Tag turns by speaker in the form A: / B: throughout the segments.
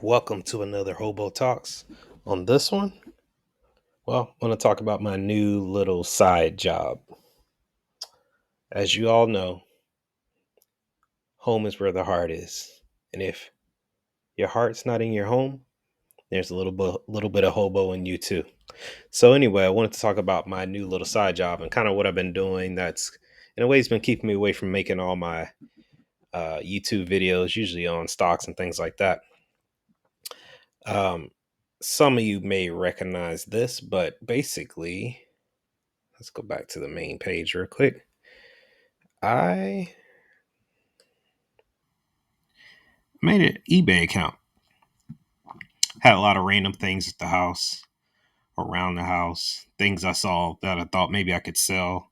A: Welcome to another Hobo Talks. On this one, I want to talk about my new little side job. As you all know, home is where the heart is. And if your heart's not in your home, there's a little bit of hobo in you too. So anyway, I wanted to talk about my new little side job and kind of what I've been doing that's in a way has been keeping me away from making all my YouTube videos, usually on stocks and things like that. Um, some of you may recognize this, but basically, let's go back to the main page real quick. I made an eBay account. Had a lot of random things at the house, around the house, things I saw that I thought maybe I could sell,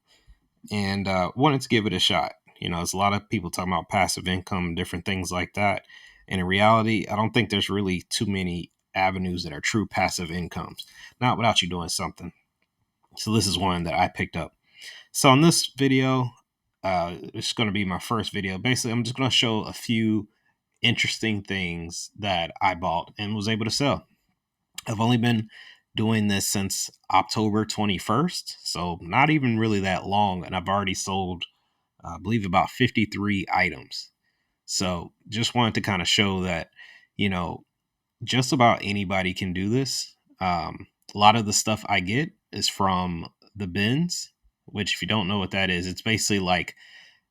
A: and wanted to give it a shot. There's a lot of people talking about passive income, different things like that. And in reality, I don't think there's really too many avenues that are true passive incomes, not without you doing something. So this is one that I picked up. So in this video, it's going to be my first video. Basically, I'm just going to show a few interesting things that I bought and was able to sell. I've only been doing this since October 21st, so not even really that long, and I've already sold, I believe, about 53 items. So just wanted to kind of show that, you know, just about anybody can do this. A lot of the stuff I get is from the bins, which, if you don't know what that is, it's basically like,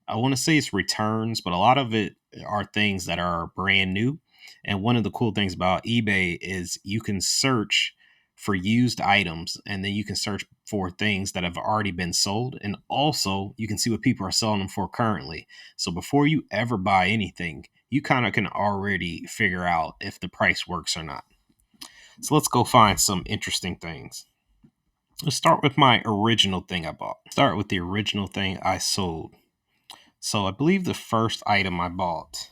A: I want to say it's returns, but a lot of it are things that are brand new. And one of the cool things about eBay is you can search for used items, and then you can search for things that have already been sold. And also, you can see what people are selling them for currently. So before you ever buy anything, you kind of can already figure out if the price works or not. So let's go find some interesting things. Let's start with my original thing I bought. Start with the original thing I sold. So I believe the first item I bought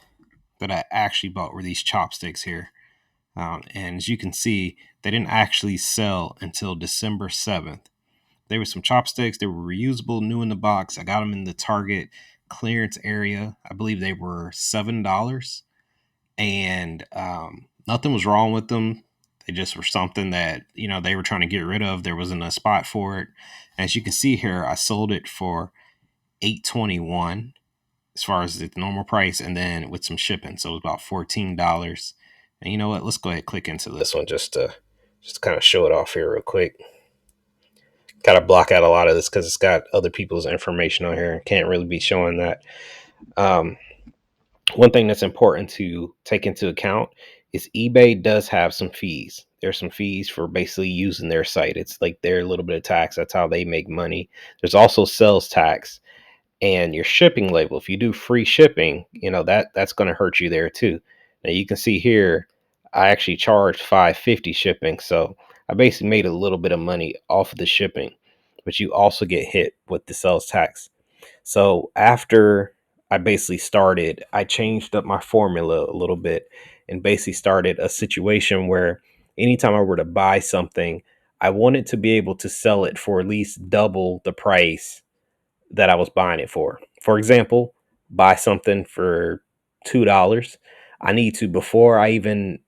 A: that I actually bought were these chopsticks here. And as you can see, they didn't actually sell until December 7th. They were some chopsticks. They were reusable, new in the box. I got them in the Target clearance area. I believe they were $7. And nothing was wrong with them. They just were something that, they were trying to get rid of. There wasn't a spot for it. As you can see here, I sold it for $8.21 as far as the normal price, and then with some shipping, so it was about $14. And you know what? Let's go ahead and click into this one just to kind of show it off here real quick. Got to block out a lot of this because it's got other people's information on here. Can't really be showing that. Um, One thing that's important to take into account is eBay does have some fees. There's some fees for basically using their site. It's like their little bit of tax. That's how they make money. There's also sales tax and your shipping label. If you do free shipping, that's going to hurt you there too. Now you can see here, I actually charged $5.50 shipping, so I basically made a little bit of money off of the shipping, but you also get hit with the sales tax. So after I basically started, I changed up my formula a little bit and basically started a situation where anytime I were to buy something, I wanted to be able to sell it for at least double the price that I was buying it for. For example, buy something for $2. I need to, before I even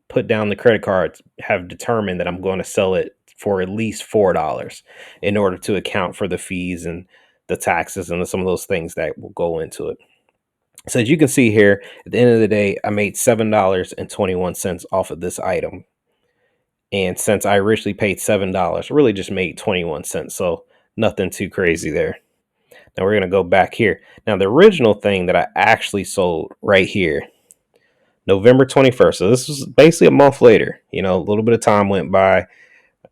A: put down the credit cards, have determined that I'm going to sell it for at least $4 in order to account for the fees and the taxes and some of those things that will go into it. So as you can see here, at the end of the day, I made $7.21 off of this item. And since I originally paid $7, I really just made 21 cents. So nothing too crazy there. Now we're going to go back here. Now the original thing that I actually sold right here, November 21st. So this was basically a month later. A little bit of time went by.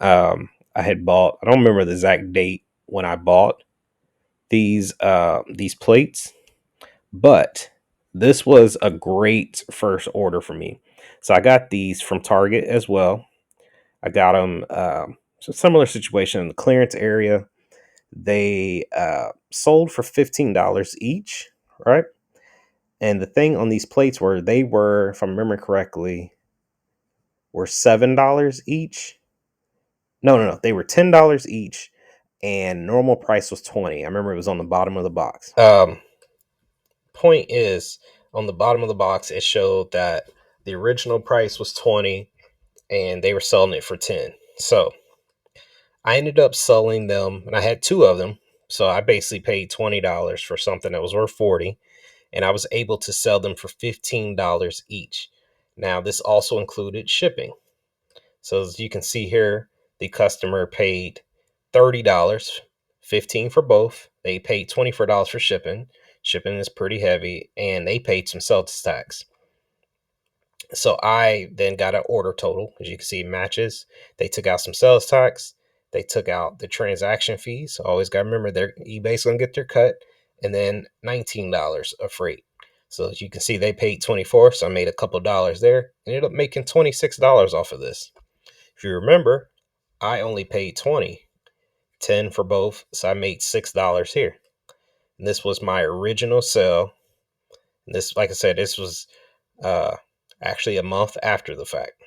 A: I had bought, I don't remember the exact date when I bought these plates, but this was a great first order for me. So I got these from Target as well. I got them, so similar situation in the clearance area. They sold for $15 each, right? And the thing on these plates were, they were, if I remember correctly, were $7 each. No, they were $10 each, and normal price was 20. I remember it was on the bottom of the box. Point is, on the bottom of the box, it showed that The original price was 20 and they were selling it for 10. So I ended up selling them, and I had two of them. So I basically paid $20 for something that was worth 40, and I was able to sell them for $15 each. Now, this also included shipping. So as you can see here, the customer paid $30, 15 for both. They paid $24 for shipping. Shipping is pretty heavy, and they paid some sales tax. So I then got an order total. As you can see, it matches. They took out some sales tax. They took out the transaction fees. Always got to remember, their eBay's going to get their cut. And then $19 of freight. So as you can see, they paid 24. So I made a couple dollars there. And ended up making $26 off of this. If you remember, I only paid 20, 10 for both. So I made $6 here. And this was my original sale. And this, like I said, this was uh, actually a month after the fact.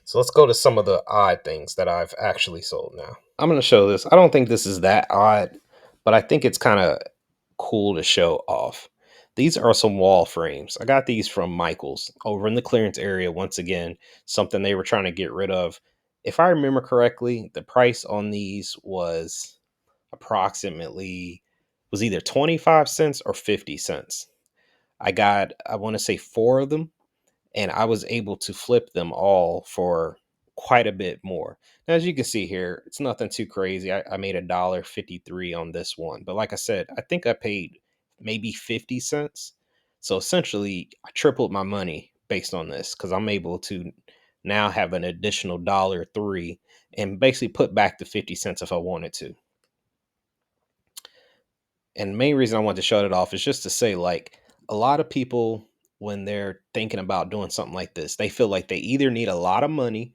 A: So let's go to some of the odd things that I've actually sold now. I'm going to show this. I don't think this is that odd, but I think it's kind of cool to show off. These are some wall frames. I got these from Michael's over in the clearance area. Once again, something they were trying to get rid of. If I remember correctly, the price on these was approximately was either 25 cents or 50 cents. I got, I want to say, four of them, and I was able to flip them all for quite a bit more. Now, as you can see here, it's nothing too crazy. I made $1.53 on this one, but like I said, I think I paid maybe 50 cents. So essentially, I tripled my money based on this because I'm able to now have an additional $1.03 and basically put back the 50 cents if I wanted to. And the main reason I wanted to shut it off is just to say, like, a lot of people, when they're thinking about doing something like this, they feel like they either need a lot of money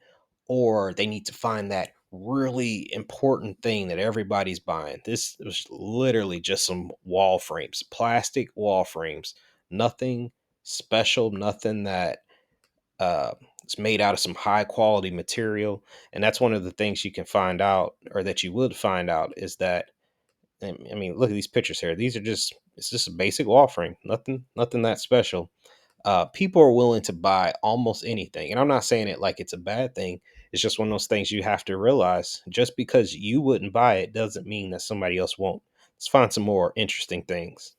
A: or they need to find that really important thing that everybody's buying. This was literally just some wall frames, plastic wall frames, nothing special, nothing that it's made out of some high quality material. And that's one of the things you can find out, or that you would find out, is that, I mean, look at these pictures here. These are just, it's just a basic wall frame. Nothing that special. People are willing to buy almost anything. And I'm not saying it like it's a bad thing. It's just one of those things you have to realize. Just because you wouldn't buy it doesn't mean that somebody else won't. Let's find some more interesting things.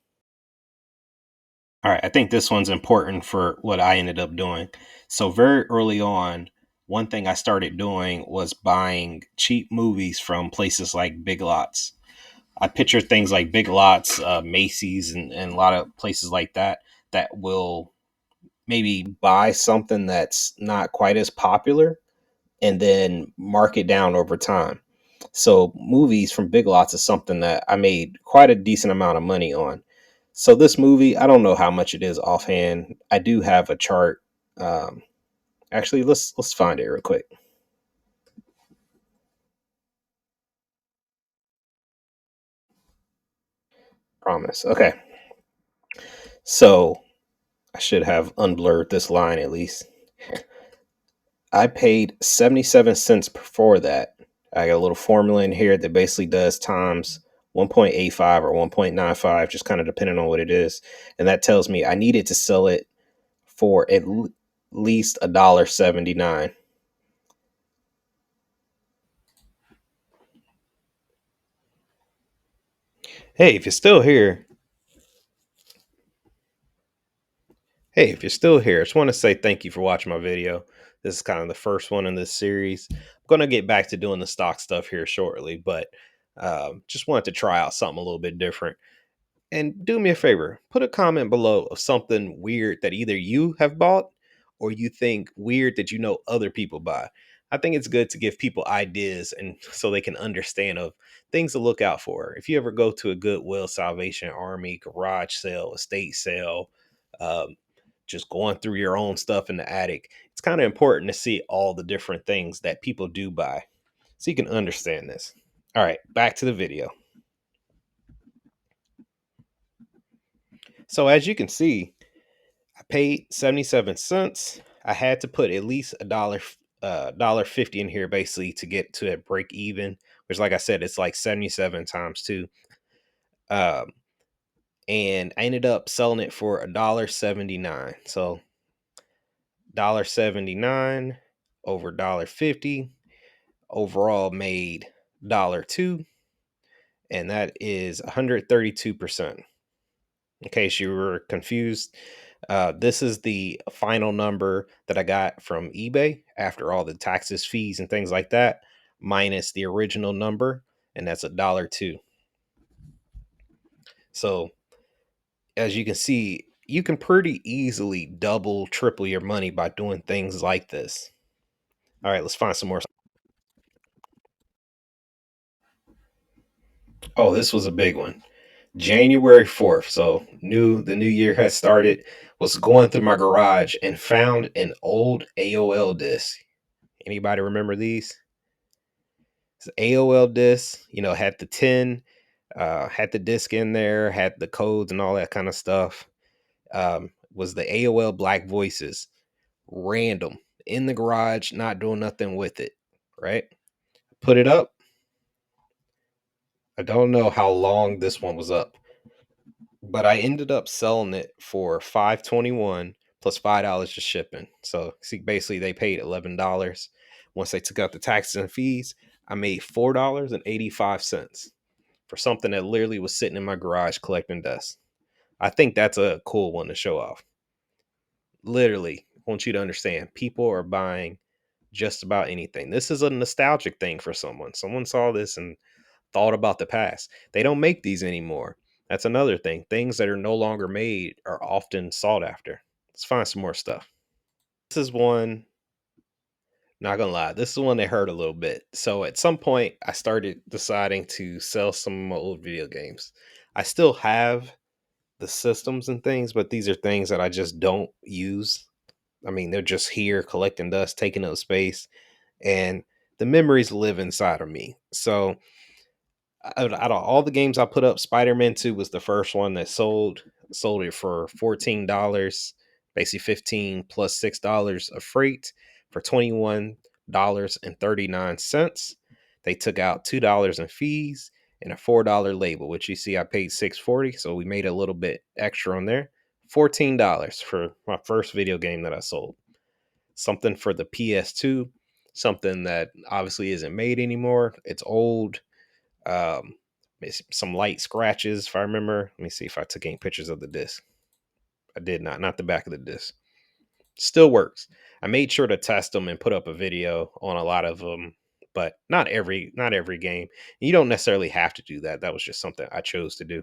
A: All right, I think this one's important for what I ended up doing. So very early on, one thing I started doing was buying cheap movies from places like Big Lots. I picture things like Big Lots, Macy's, and a lot of places like that that will maybe buy something that's not quite as popular and then mark it down over time. So movies from Big Lots is something that I made quite a decent amount of money on. So this movie, I don't know how much it is offhand. I do have a chart. Um, Actually, let's find it real quick. Promise. Okay. So I should have unblurred this line at least. I paid 77 cents for that. I got a little formula in here that basically does times 1.85 or 1.95, just kind of depending on what it is. And that tells me I needed to sell it for at least $1.79. Hey, if you're still here, Hey, if you're still here, I just want to say thank you for watching my video. This is kind of the first one in this series. I'm going to get back to doing the stock stuff here shortly, but just wanted to try out something a little bit different. And do me a favor, put a comment below of something weird that either you have bought or you think weird that you know other people buy. I think it's good to give people ideas and so they can understand of things to look out for. If you ever go to a Goodwill, Salvation Army, garage sale, estate sale, um, just going through your own stuff in the attic, it's kind of important to see all the different things that people do buy so you can understand this. All right, back to the video. So as you can see, I paid 77 cents. I had to put at least dollar 50 in here basically to get to a break even, which, like I said, it's like 77 times two. Um, and I ended up selling it for $1.79. So $1.79 over $1.50. Overall made $2, and that is 132%. In case you were confused, this is the final number that I got from eBay after all the taxes, fees, and things like that, minus the original number, and that's $2. So as you can see, you can pretty easily double, triple your money by doing things like this. All right, let's find some more. Oh, this was a big one. January 4th. So the new year had started. Was going through my garage and found an old AOL disc. Anybody remember these? It's AOL disc, had the tin, had the disc in there, had the codes and all that kind of stuff. Was the AOL Black Voices. Random. In the garage, not doing nothing with it. Right? Put it up. I don't know how long this one was up, but I ended up selling it for $5.21 plus $5 for shipping. So see, basically they paid $11. Once they took out the taxes and fees, I made $4.85 for something that literally was sitting in my garage collecting dust. I think that's a cool one to show off. Literally, I want you to understand, people are buying just about anything. This is a nostalgic thing for someone. Someone saw this and thought about the past. They don't make these anymore. That's another thing. Things that are no longer made are often sought after. Let's find some more stuff. This is one, not gonna lie, this is one that hurt a little bit. So at some point, I started deciding to sell some of my old video games. I still have the systems and things, but these are things that I just don't use. I mean, they're just here collecting dust, taking up space, and the memories live inside of me. So out of all the games I put up, Spider-Man 2 was the first one that sold. Sold it for $14, basically 15 plus $6 of freight for $21.39. They took out $2 in fees and a $4 label, which you see I paid $6.40, so we made a little bit extra on there. $14 for my first video game that I sold. Something for the PS2, something that obviously isn't made anymore. It's old. um, some light scratches, if I remember. Let me see if I took any pictures of the disc. I did not the back of the disc. Still works. I made sure to test them and put up a video on a lot of them, but not every game. You don't necessarily have to do that. That was just something I chose to do.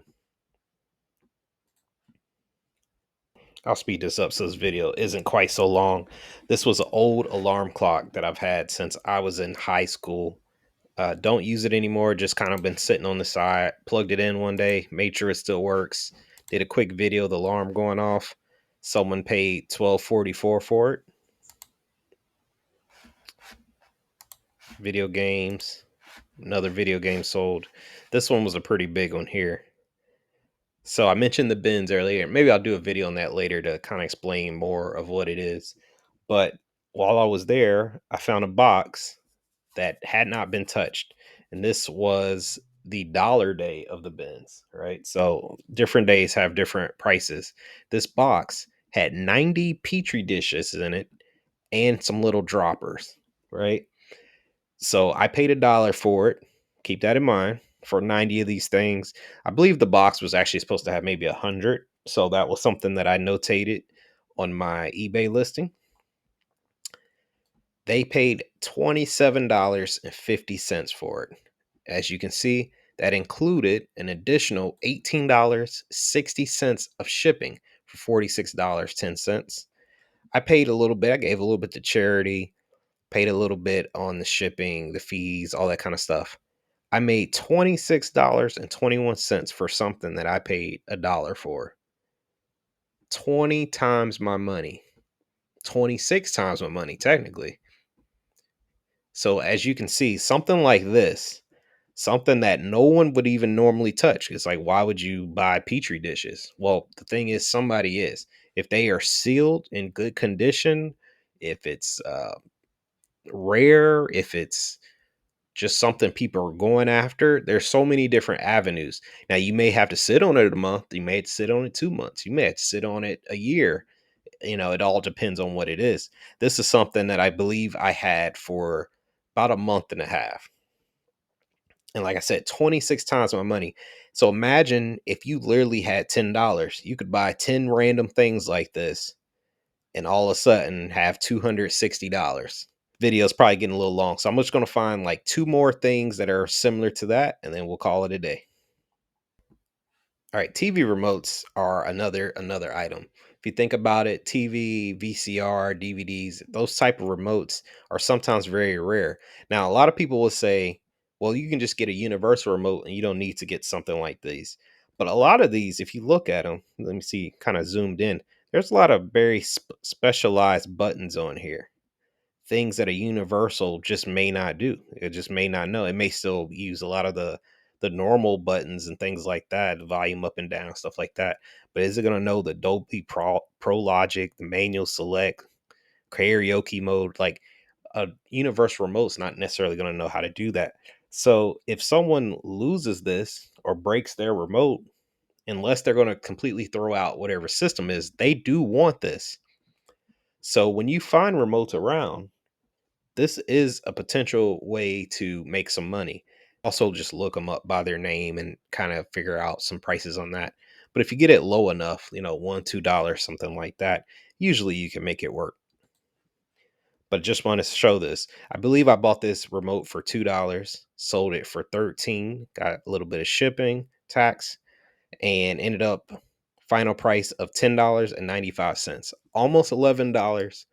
A: I'll speed this up so this video isn't quite so long. This was an old alarm clock that I've had since I was in high school. Don't use it anymore. Just kind of been sitting on the side. Plugged it in one day, made sure it still works. Did a quick video of the alarm going off. Someone paid $12.44 for it. Video games. Another video game sold. This one was a pretty big one here. So I mentioned the bins earlier. Maybe I'll do a video on that later to kind of explain more of what it is. But while I was there, I found a box that had not been touched. And this was the dollar day of the bins, right? So different days have different prices. This box had 90 petri dishes in it and some little droppers, right? So I paid $1 for it. Keep that in mind for 90 of these things. I believe the box was actually supposed to have maybe 100. So that was something that I notated on my eBay listing. They paid $27.50 for it. As you can see, that included an additional $18.60 of shipping for $46.10. I paid a little bit. I gave a little bit to charity, paid a little bit on the shipping, the fees, all that kind of stuff. I made $26.21 for something that I paid $1 for. 20 times my money. 26 times my money, technically. So as you can see, something like this, something that no one would even normally touch. It's like, why would you buy petri dishes? Well, the thing is, somebody is. If they are sealed in good condition, if it's rare, if it's just something people are going after, there's so many different avenues. Now, you may have to sit on it a month. You may have to sit on it 2 months. You may have to sit on it a year. it all depends on what it is. This is something that I believe I had for about a month and a half. And like I said, 26 times my money. So imagine if you literally had $10, you could buy 10 random things like this and all of a sudden have $260. Video's probably getting a little long. So I'm just going to find like two more things that are similar to that, and then we'll call it a day. All right, TV remotes are another item. If you think about it, TV, VCR, DVDs, those type of remotes are sometimes very rare. Now, a lot of people will say, "Well, you can just get a universal remote and you don't need to get something like these." But a lot of these, if you look at them, let me see, kind of zoomed in. There's a lot of very specialized buttons on here, things that a universal just may not do. It just may not know. It may still use a lot of the normal buttons and things like that, volume up and down, stuff like that. But is it going to know the Dolby Pro Logic, the manual select, karaoke mode? Like a universal remote's not necessarily going to know how to do that. So if someone loses this or breaks their remote, unless they're going to completely throw out whatever system is, they do want this. So when you find remotes around, this is a potential way to make some money. Also, just look them up by their name and kind of figure out some prices on that. But if you get it low enough, $1, $2, something like that, usually you can make it work. But just want to show this. I believe I bought this remote for $2, sold it for 13, got a little bit of shipping, tax, and ended up final price of $10.95, almost $11.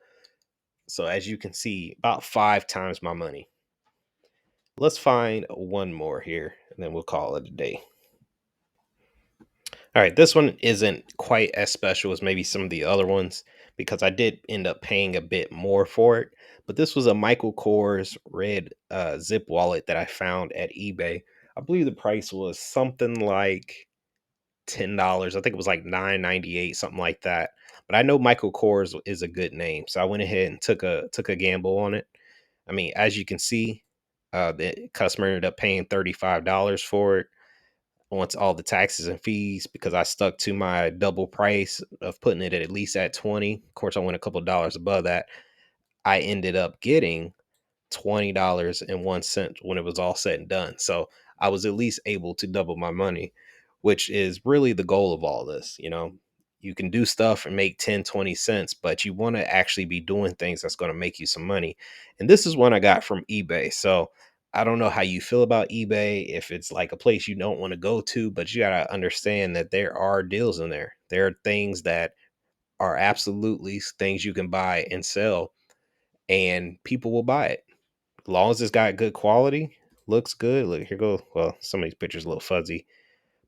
A: So as you can see, about 5 times my money. Let's find one more here and then we'll call it a day. All right, this one isn't quite as special as maybe some of the other ones because I did end up paying a bit more for it. But this was a Michael Kors red zip wallet that I found at eBay. I believe the price was something like $10. I think it was like $9.98, something like that. But I know Michael Kors is a good name, so I went ahead and took a gamble on it. I mean, as you can see, the customer ended up paying $35 for it once all the taxes and fees because I stuck to my double price of putting it at least at 20. Of course, I went a couple dollars above that. I ended up getting $20.01 when it was all said and done. So I was at least able to double my money, which is really the goal of all this. You can do stuff and make 10, 20 cents, but you want to actually be doing things that's going to make you some money. And this is one I got from eBay. So I don't know how you feel about eBay, if it's like a place you don't want to go to, but you got to understand that there are deals in there. There are things that are absolutely things you can buy and sell, and people will buy it as long as it's got good quality, looks good. Look, here go. Well, some of these pictures a little fuzzy,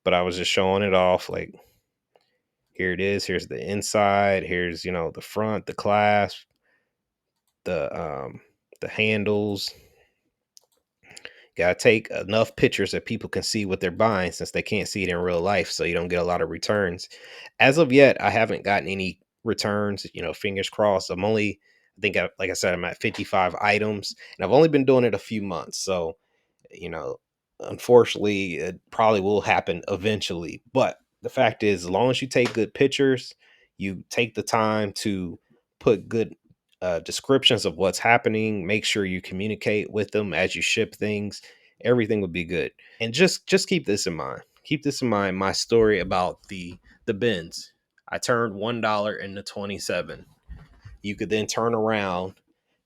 A: but I was just showing it off. Like, here it is. Here's the inside. Here's the front, the clasp, the handles. Gotta take enough pictures that people can see what they're buying since they can't see it in real life, so you don't get a lot of returns. As of yet, I haven't gotten any returns. Fingers crossed. Like I said, I'm at 55 items, and I've only been doing it a few months, so you know, unfortunately, it probably will happen eventually. But the fact is, as long as you take good pictures, you take the time to put good descriptions of what's happening, make sure you communicate with them as you ship things, everything would be good. And just keep this in mind. Keep this in mind. My story about the bins. I turned $1 into 27. You could then turn around,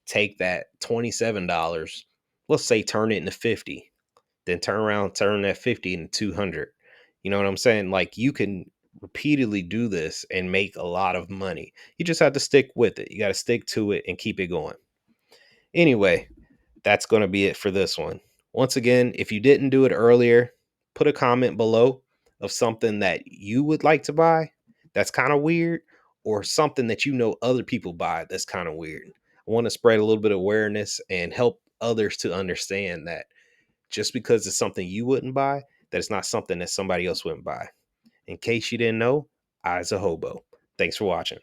A: take that $27, let's say turn it into 50, then turn around, turn that 50 into 200. You know what I'm saying? Like, you can repeatedly do this and make a lot of money. You just have to stick with it. You got to stick to it and keep it going. Anyway, that's going to be it for this one. Once again, if you didn't do it earlier, put a comment below of something that you would like to buy that's kind of weird, or something that other people buy that's kind of weird. I want to spread a little bit of awareness and help others to understand that just because it's something you wouldn't buy, that it's not something that somebody else wouldn't buy. In case you didn't know, I's a hobo. Thanks for watching.